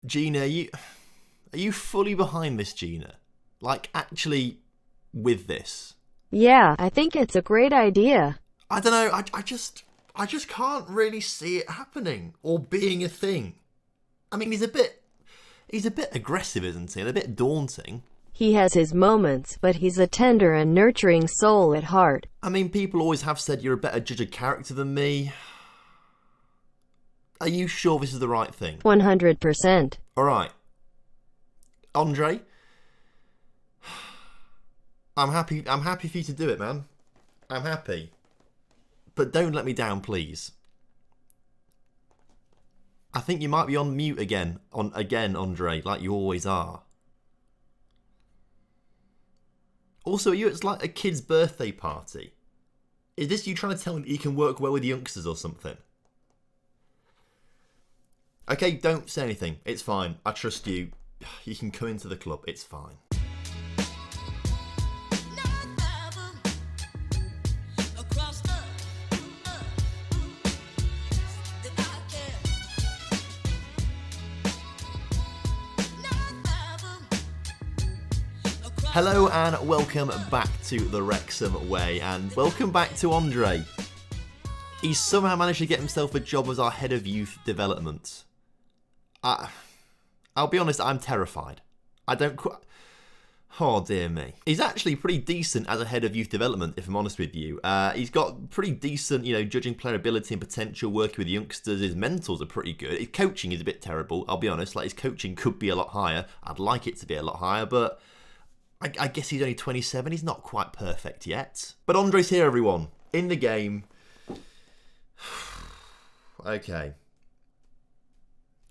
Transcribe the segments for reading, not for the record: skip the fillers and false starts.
Gina, are you fully behind this, Gina? Like, actually with this? Yeah, I think it's a great idea. I don't know, I just can't really see it happening or being a thing. I mean, he's a bit aggressive, isn't he? And a bit daunting. He has his moments, but he's a tender and nurturing soul at heart. I mean, people always have said you're a better judge of character than me. Are you sure this is the right thing? 100%. Alright. Andre? I'm happy for you to do it, man. I'm happy. But don't let me down, please. I think you might be on mute again, Andre, like you always are. Also, are you at like a kid's birthday party? Is this you trying to tell me that you can work well with youngsters or something? Okay, don't say anything. It's fine. I trust you. You can come into the club. It's fine. Hello and welcome back to the Wrexham Way, and welcome back to Andre. He's somehow managed to get himself a job as our head of youth development. I'll be honest, I'm terrified. I don't quite... Oh dear me. He's actually pretty decent as a head of youth development, if I'm honest with you. He's got pretty decent, judging player ability and potential, working with youngsters. His mentors are pretty good. His coaching is a bit terrible, I'll be honest. Like, his coaching could be a lot higher. I'd like it to be a lot higher, but I guess he's only 27. He's not quite perfect yet. But Andre's here, everyone. In the game. Okay.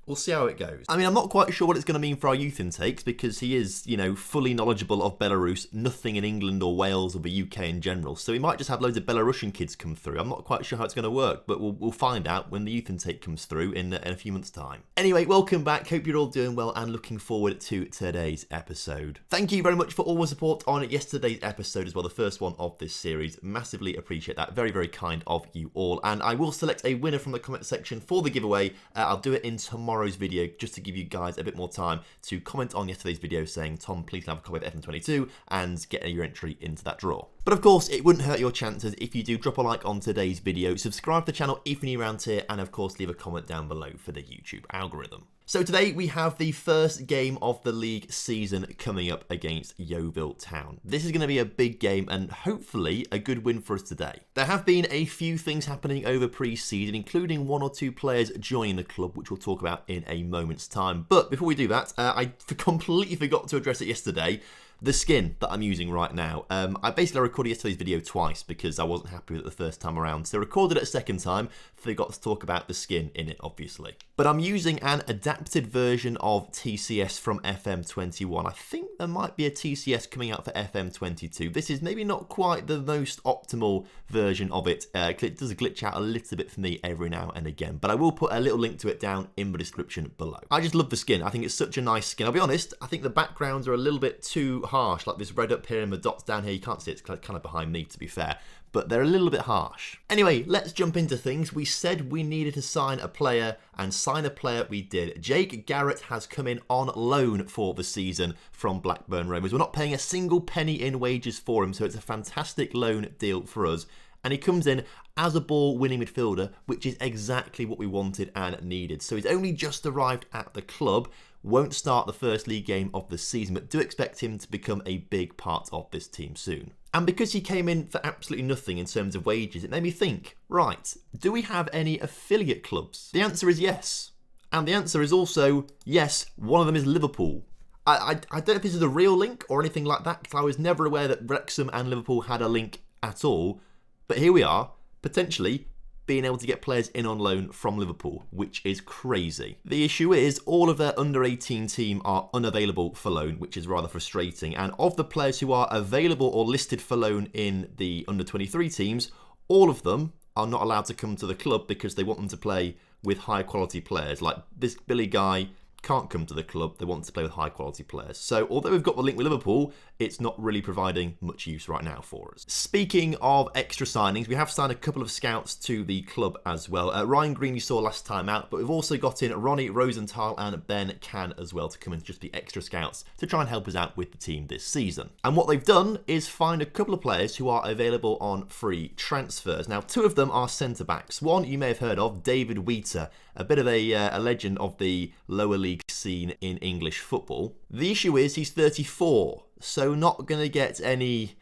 We'll see how it goes. I mean, I'm not quite sure what it's going to mean for our youth intakes because he is, fully knowledgeable of Belarus, nothing in England or Wales or the UK in general. So he might just have loads of Belarusian kids come through. I'm not quite sure how it's going to work, but we'll find out when the youth intake comes through in a few months' time. Anyway, welcome back. Hope you're all doing well and looking forward to today's episode. Thank you very much for all the support on yesterday's episode as well, the first one of this series. Massively appreciate that. Very, very kind of you all. And I will select a winner from the comment section for the giveaway. I'll do it in tomorrow's video just to give you guys a bit more time to comment on yesterday's video saying, Tom, please have a copy of FM22 and get your entry into that draw. But of course, it wouldn't hurt your chances if you do drop a like on today's video, subscribe to the channel if you're new around here, and of course leave a comment down below for the YouTube algorithm. So today we have the first game of the league season coming up against Yeovil Town. This is going to be a big game and hopefully a good win for us today. There have been a few things happening over pre-season, including one or two players joining the club, which we'll talk about in a moment's time. But before we do that, I completely forgot to address it yesterday. The skin that I'm using right now. I basically recorded yesterday's video twice because I wasn't happy with it the first time around. So I recorded it a second time, forgot to talk about the skin in it, obviously. But I'm using an adapted version of TCS from FM21. I think there might be a TCS coming out for FM22. This is maybe not quite the most optimal version of it. It does glitch out a little bit for me every now and again. But I will put a little link to it down in the description below. I just love the skin. I think it's such a nice skin. I'll be honest, I think the backgrounds are a little bit too harsh, like this red up here and the dots down here. You can't see it, it's kind of behind me, to be fair, but they're a little bit harsh. Anyway, let's jump into things. We said we needed to sign a player, and sign a player we did. Jake Garrett has come in on loan for the season from Blackburn Rovers. We're not paying a single penny in wages for him, so it's a fantastic loan deal for us. And he comes in as a ball-winning midfielder, which is exactly what we wanted and needed. So he's only just arrived at the club, won't start the first league game of the season, but do expect him to become a big part of this team soon. And because he came in for absolutely nothing in terms of wages, it made me think, right, do we have any affiliate clubs? The answer is yes. And the answer is also, yes, one of them is Liverpool. I don't know if this is a real link or anything like that, because I was never aware that Wrexham and Liverpool had a link at all. But here we are, potentially being able to get players in on loan from Liverpool, which is crazy. The issue is all of their under-18 team are unavailable for loan, which is rather frustrating. And of the players who are available or listed for loan in the under-23 teams, all of them are not allowed to come to the club because they want them to play with high-quality players. Like this Billy guy can't come to the club. They want to play with high-quality players. So although we've got the link with Liverpool, it's not really providing much use right now for us. Speaking of extra signings, we have signed a couple of scouts to the club as well. Ryan Green you saw last time out, but we've also got in Ronnie Rosenthal and Ben Can as well to come in, just be extra scouts to try and help us out with the team this season. And what they've done is find a couple of players who are available on free transfers. Now, two of them are centre-backs. One you may have heard of, David Wheater, a bit of a legend of the lower league scene in English football. The issue is he's 34, so not going to get any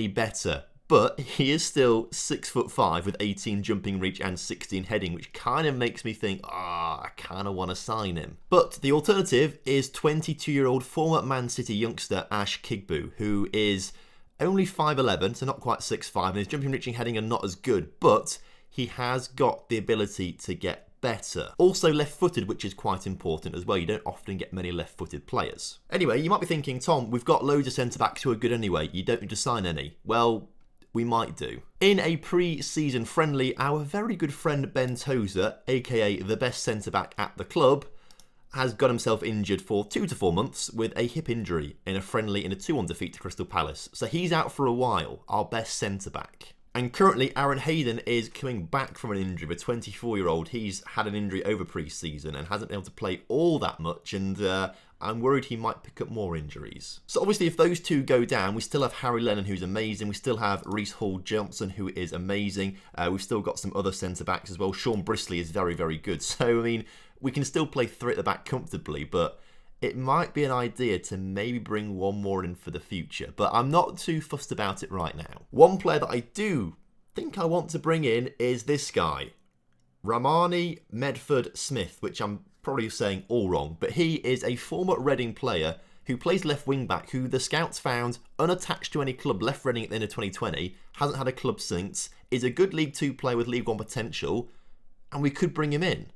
better. But he is still 6'5" with 18 jumping reach and 16 heading, which kind of makes me think, I kind of want to sign him. But the alternative is 22-year-old former Man City youngster Ash Kigbu, who is only 5'11", so not quite 6'5", and his jumping, reaching, heading are not as good, but he has got the ability to get better. Also left-footed, which is quite important as well. You don't often get many left-footed players. Anyway, you might be thinking, Tom, we've got loads of centre-backs who are good anyway. You don't need to sign any. Well, we might do. In a pre-season friendly, our very good friend Ben Tozer, aka the best centre-back at the club, has got himself injured for 2 to 4 months with a hip injury in a friendly in a 2-1 defeat to Crystal Palace. So he's out for a while, our best centre-back. And currently, Aaron Hayden is coming back from an injury. The 24-year-old, he's had an injury over pre-season and hasn't been able to play all that much, and I'm worried he might pick up more injuries. So obviously, if those two go down, we still have Harry Lennon, who's amazing. We still have Reece Hall-Johnson, who is amazing. We've still got some other centre-backs as well. Sean Brisley is very, very good. So, I mean, we can still play 3 at the back comfortably, but it might be an idea to maybe bring one more in for the future, but I'm not too fussed about it right now. One player that I do think I want to bring in is this guy, Ramani Medford Smith, which I'm probably saying all wrong, but he is a former Reading player who plays left wing back, who the scouts found unattached to any club, left Reading at the end of 2020, hasn't had a club since, is a good League 2 player with League 1 potential, and we could bring him in.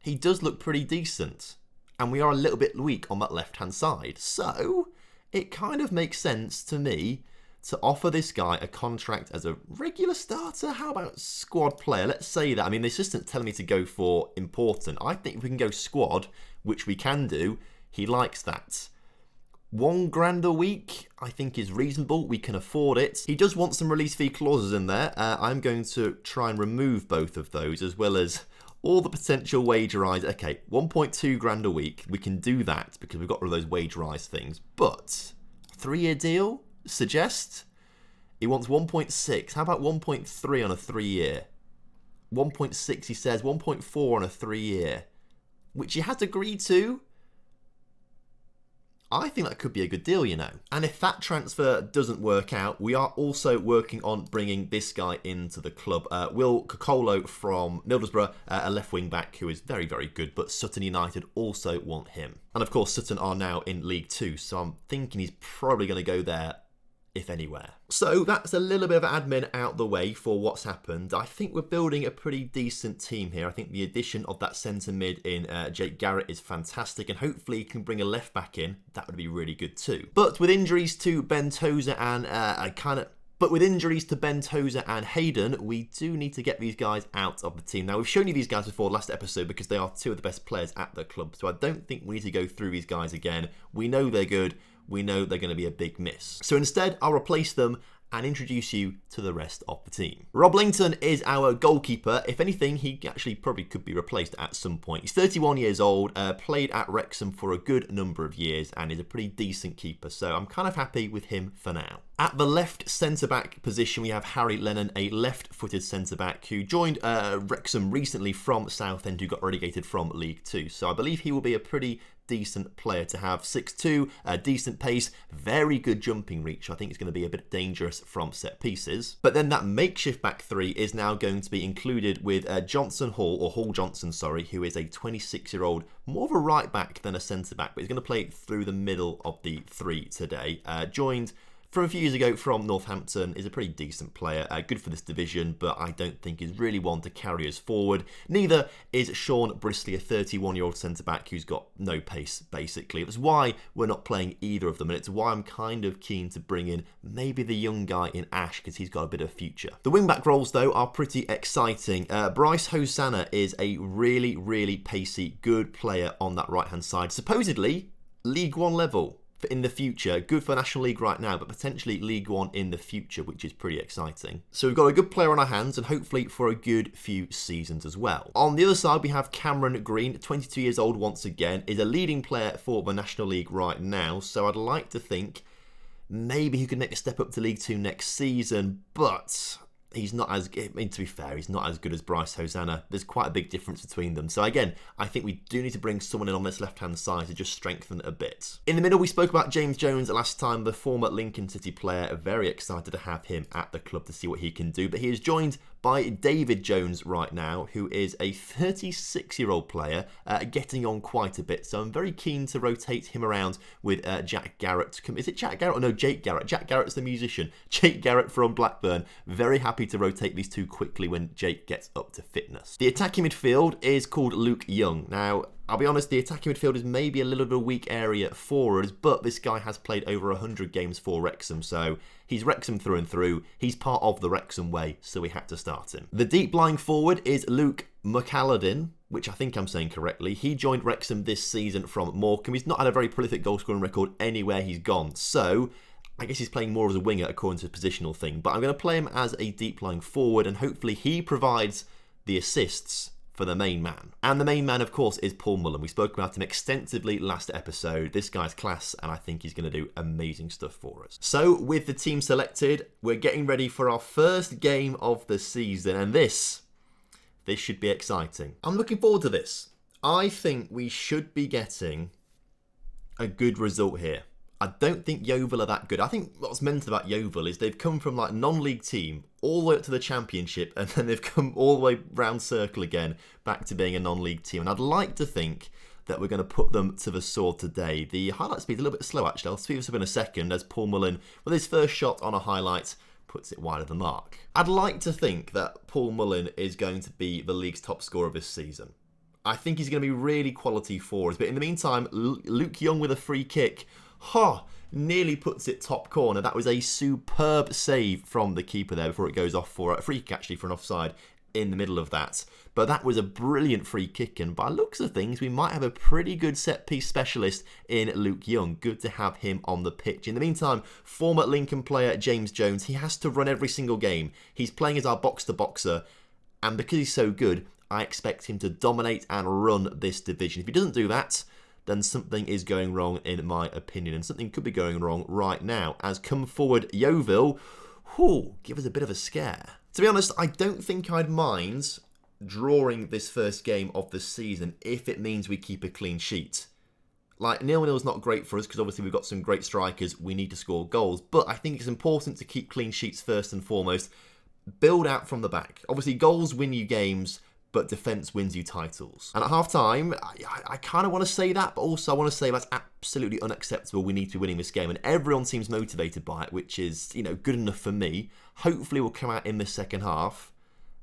He does look pretty decent. And we are a little bit weak on that left-hand side. So, it kind of makes sense to me to offer this guy a contract as a regular starter. How about squad player? Let's say that. I mean, the assistant's telling me to go for important. I think if we can go squad, which we can do, he likes that. $1,000 a week, I think, is reasonable. We can afford it. He does want some release fee clauses in there. I'm going to try and remove both of those, as well as all the potential wage rise. Okay, $1,200 a week. We can do that because we've got rid of those wage rise things. But 3-year deal? Suggest? He wants 1.6. How about 1.3 on a 3-year? 1.6, he says. 1.4 on a 3-year. Which he has agreed to. I think that could be a good deal, you know. And if that transfer doesn't work out, we are also working on bringing this guy into the club. Will Kokolo from Middlesbrough, a left wing back who is very, very good, but Sutton United also want him. And of course, Sutton are now in League 2, so I'm thinking he's probably going to go there, if anywhere. So that's a little bit of admin out the way for what's happened. I think we're building a pretty decent team here. I think the addition of that centre mid in Jake Garrett is fantastic, and hopefully he can bring a left back in. That would be really good too. But with injuries to Ben Tozer and Hayden, we do need to get these guys out of the team. Now, we've shown you these guys before last episode because they are 2 of the best players at the club. So I don't think we need to go through these guys again. We know they're good. We know they're going to be a big miss. So instead, I'll replace them and introduce you to the rest of the team. Rob Langton is our goalkeeper. If anything, he actually probably could be replaced at some point. He's 31 years old, played at Wrexham for a good number of years, and is a pretty decent keeper. So I'm kind of happy with him for now. At the left centre-back position, we have Harry Lennon, a left-footed centre-back who joined Wrexham recently from Southend, who got relegated from League 2. So I believe he will be a pretty decent player to have. 6'2", decent pace, very good jumping reach. I think it's going to be a bit dangerous from set pieces. But then that makeshift back 3 is now going to be included with Hall-Johnson, who is a 26-year-old, more of a right back than a centre back, but he's going to play through the middle of the 3 today. Joined from a few years ago from Northampton, is a pretty decent player, good for this division, but I don't think is really one to carry us forward. Neither is Sean Brisley, a 31-year-old centre-back who's got no pace, basically. That's why we're not playing either of them, and it's why I'm kind of keen to bring in maybe the young guy in Ash, because he's got a bit of future. The wing-back roles, though, are pretty exciting. Bryce Hosanna is a really, really pacey, good player on that right-hand side. Supposedly, League 1 level. in the future. Good for National League right now, but potentially League One in the future, which is pretty exciting. So we've got a good player on our hands, and hopefully for a good few seasons as well. On the other side, we have Cameron Green, 22 years old once again, is a leading player for the National League right now, so I'd like to think maybe he could make a step up to League Two next season, but he's not as, I mean, to be fair, he's not as good as Bryce Hosanna. There's quite a big difference between them. So again, I think we do need to bring someone in on this left-hand side to just strengthen it a bit. In the middle, we spoke about James Jones last time, the former Lincoln City player. Very excited to have him at the club to see what he can do. But he is joined by David Jones right now, who is a 36-year-old player, getting on quite a bit. So I'm very keen to rotate him around with Jack Garrett. Is it Jack Garrett? Oh no, Jake Garrett. Jack Garrett's the musician. Jake Garrett from Blackburn. Very happy to rotate these two quickly when Jake gets up to fitness. The attacking midfield is called Luke Young. Now, I'll be honest, the attacking midfield is maybe a little bit of a weak area for us, but this guy has played over 100 games for Wrexham, so he's Wrexham through and through. He's part of the Wrexham way, so we had to start him. The deep lying forward is Luke Mccalladen, which I think I'm saying correctly. He joined Wrexham this season from Morecambe. He's not had a very prolific goal scoring record anywhere he's gone, so I guess he's playing more as a winger according to his positional thing, but I'm going to play him as a deep lying forward, and hopefully he provides the assists for the main man. And the main man, of course, is Paul Mullen. We spoke about him extensively last episode. This guy's class, and I think he's going to do amazing stuff for us. So, with the team selected, we're getting ready for our first game of the season, and this should be exciting. I'm looking forward to this. I think we should be getting a good result here. I don't think Yeovil are that good. I think what's meant about Yeovil is they've come from like non-league team all the way up to the Championship, and then they've come all the way round circle again back to being a non-league team. And I'd like to think that we're going to put them to the sword today. The highlight speed's a little bit slow actually. I'll speed this up in a second as Paul Mullen, with his first shot on a highlight, puts it wide of the mark. I'd like to think that Paul Mullen is going to be the league's top scorer this season. I think he's going to be really quality for us. But in the meantime, Luke Young with a free kick. Nearly puts it top corner. That was a superb save from the keeper there before it goes off for a free kick, actually, for an offside in the middle of that. But that was a brilliant free kick, and by looks of things, we might have a pretty good set-piece specialist in Luke Young. Good to have him on the pitch. In the meantime, former Lincoln player James Jones, he has to run every single game. He's playing as our box-to-boxer, and because he's so good, I expect him to dominate and run this division. If he doesn't do that, then something is going wrong in my opinion, and something could be going wrong right now as come forward Yeovil, give us a bit of a scare. To be honest, I don't think I'd mind drawing this first game of the season if it means we keep a clean sheet. Like, 0-0 is not great for us because obviously we've got some great strikers, we need to score goals, but I think it's important to keep clean sheets first and foremost. Build out from the back. Obviously goals win you games, but defence wins you titles. And at half-time, I kind of want to say that, but also I want to say that's absolutely unacceptable. We need to be winning this game, and everyone seems motivated by it, which is, good enough for me. Hopefully we'll come out in the second half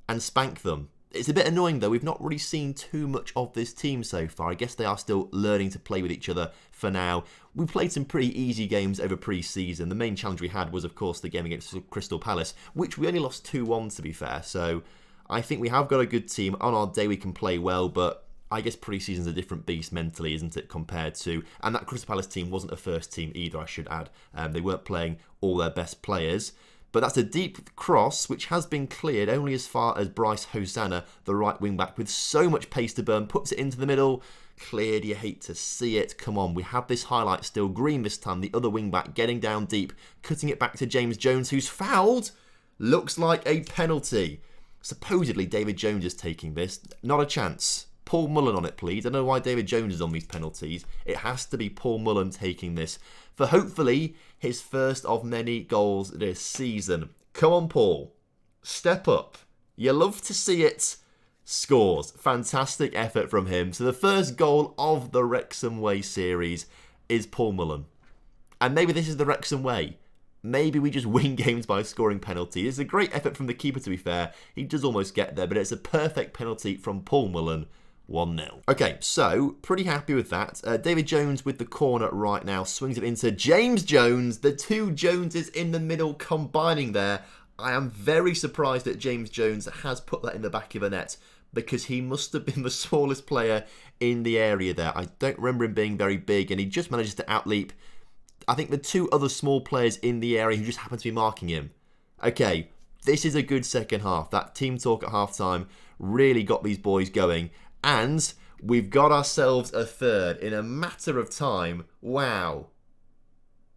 and spank them. It's a bit annoying, though. We've not really seen too much of this team so far. I guess they are still learning to play with each other for now. We played some pretty easy games over pre-season. The main challenge we had was, of course, the game against Crystal Palace, which we only lost 2-1, to be fair, so I think we have got a good team. On our day, we can play well, but I guess pre-season's a different beast mentally, isn't it, compared to... And that Crystal Palace team wasn't a first team either, I should add. They weren't playing all their best players. But that's a deep cross, which has been cleared only as far as Bryce Hosanna, the right wing-back, with so much pace to burn, puts it into the middle. Cleared, you hate to see it. Come on, we have this highlight still. Green this time, the other wing-back, getting down deep, cutting it back to James Jones, who's fouled. Looks like a penalty. Supposedly, David Jones is taking this. Not a chance. Paul Mullen on it, please. I don't know why David Jones is on these penalties. It has to be Paul Mullen taking this for hopefully his first of many goals this season. Come on, Paul. Step up. You love to see it. Scores. Fantastic effort from him. So the first goal of the Wrexham Way series is Paul Mullen. And maybe this is the Wrexham Way. Maybe we just win games by scoring penalties. It's a great effort from the keeper, to be fair. He does almost get there, but it's a perfect penalty from Paul Mullen. 1-0. Okay, so pretty happy with that. David Jones with the corner right now. Swings it into James Jones. The two Joneses in the middle combining there. I am very surprised that James Jones has put that in the back of the net because he must have been the smallest player in the area there. I don't remember him being very big, and he just manages to outleap I think the two other small players in the area who just happen to be marking him. Okay, this is a good second half. That team talk at halftime really got these boys going. And we've got ourselves a third in a matter of time. Wow.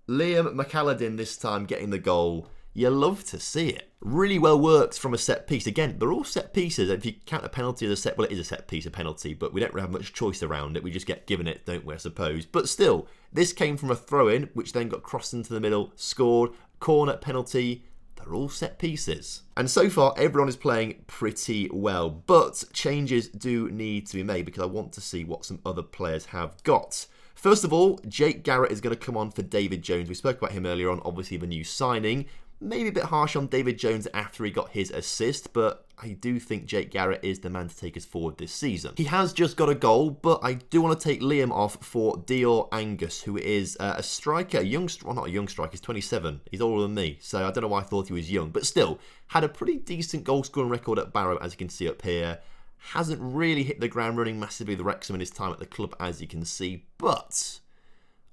Liam Mccalladen this time getting the goal. You love to see it. Really well worked from a set piece. Again, they're all set pieces. If you count a penalty as a set, well, it is a set piece, a penalty, but we don't really have much choice around it. We just get given it, don't we, I suppose. But still, this came from a throw-in, which then got crossed into the middle, scored, corner, penalty. They're all set pieces. And so far, everyone is playing pretty well. But changes do need to be made because I want to see what some other players have got. First of all, Jake Garrett is going to come on for David Jones. We spoke about him earlier on, obviously the new signing. Maybe a bit harsh on David Jones after he got his assist, but I do think Jake Garrett is the man to take us forward this season. He has just got a goal, but I do want to take Liam off for Dior Angus, who is a striker, well, not a young striker, he's 27. He's older than me, so I don't know why I thought he was young, but still, had a pretty decent goal-scoring record at Barrow, as you can see up here. Hasn't really hit the ground running massively with Wrexham in his time at the club, as you can see, but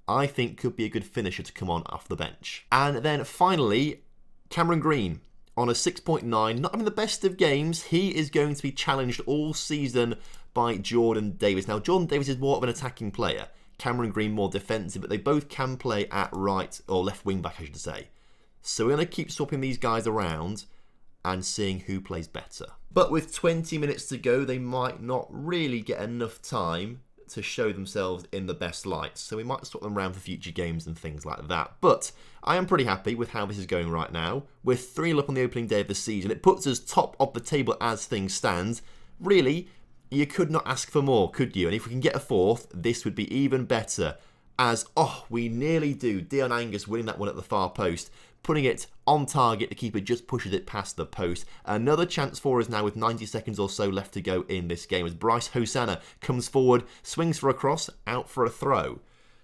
I think could be a good finisher to come on off the bench. And then finally, Cameron Green on a 6.9, not having the best of games. He is going to be challenged all season by Jordan Davis. Now, Jordan Davis is more of an attacking player. Cameron Green more defensive, but they both can play at right or left wing back, I should say. So we're going to keep swapping these guys around and seeing who plays better. But with 20 minutes to go, they might not really get enough time to show themselves in the best light. So we might swap them around for future games and things like that. But I am pretty happy with how this is going right now. We're 3-0 up on the opening day of the season. It puts us top of the table as things stand. Really, you could not ask for more, could you? And if we can get a fourth, this would be even better. As, we nearly do. Dion Angus winning that one at the far post. Putting it on target, the keeper just pushes it past the post. Another chance for us now with 90 seconds or so left to go in this game as Bryce Hosanna comes forward, swings for a cross, out for a throw.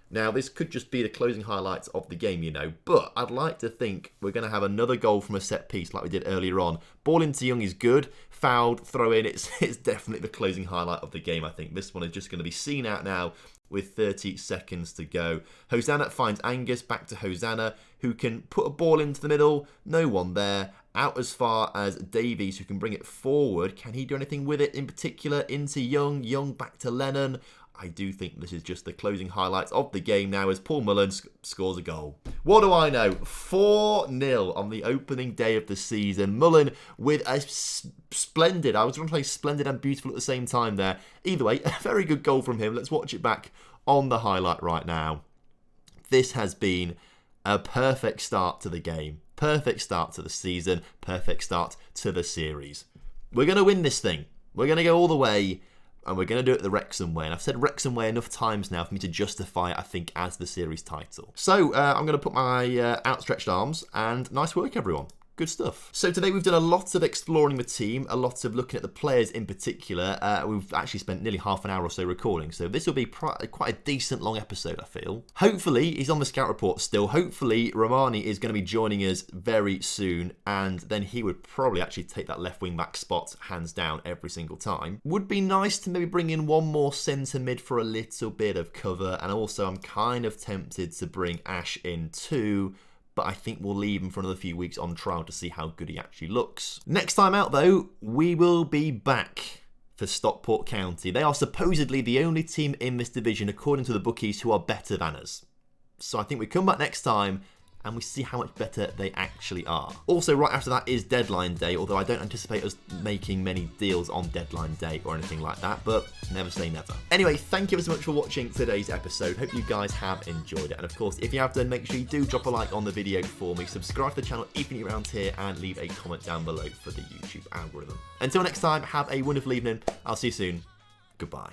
Now, this could just be the closing highlights of the game, you know, but I'd like to think we're going to have another goal from a set piece like we did earlier on. Ball into Young is good, fouled, throw in, it's definitely the closing highlight of the game, I think. This one is just going to be seen out now with 30 seconds to go. Hosanna finds Angus, back to Hosanna, who can put a ball into the middle, no one there. Out as far as Davies, who can bring it forward. Can he do anything with it in particular? Into Young, Young back to Lennon. I do think this is just the closing highlights of the game now as Paul Mullen scores a goal. What do I know? 4-0 on the opening day of the season. Mullen with a splendid, I was going to say splendid and beautiful at the same time there. Either way, a very good goal from him. Let's watch it back on the highlight right now. This has been a perfect start to the game. Perfect start to the season. Perfect start to the series. We're going to win this thing. We're going to go all the way. And we're going to do it the Wrexham Way. And I've said Wrexham Way enough times now for me to justify it, I think, as the series title. So I'm going to put my outstretched arms, and nice work, everyone. Good stuff. So today we've done a lot of exploring the team, a lot of looking at the players in particular. We've actually spent nearly half an hour or so recording, so this will be quite a decent long episode, I feel. Hopefully, he's on the scout report still. Hopefully, Ramani is going to be joining us very soon, and then he would probably actually take that left wing back spot hands down every single time. Would be nice to maybe bring in one more centre mid for a little bit of cover, and also I'm kind of tempted to bring Ash in too, but I think we'll leave him for another few weeks on trial to see how good he actually looks. Next time out, though, we will be back for Stockport County. They are supposedly the only team in this division, according to the bookies, who are better than us. So I think we come back next time and we see how much better they actually are. Also, right after that is deadline day, although I don't anticipate us making many deals on deadline day or anything like that, but never say never. Anyway, thank you so much for watching today's episode. Hope you guys have enjoyed it. And of course, if you have done, make sure you do drop a like on the video for me, subscribe to the channel if you're around here, and leave a comment down below for the YouTube algorithm. Until next time, have a wonderful evening. I'll see you soon. Goodbye.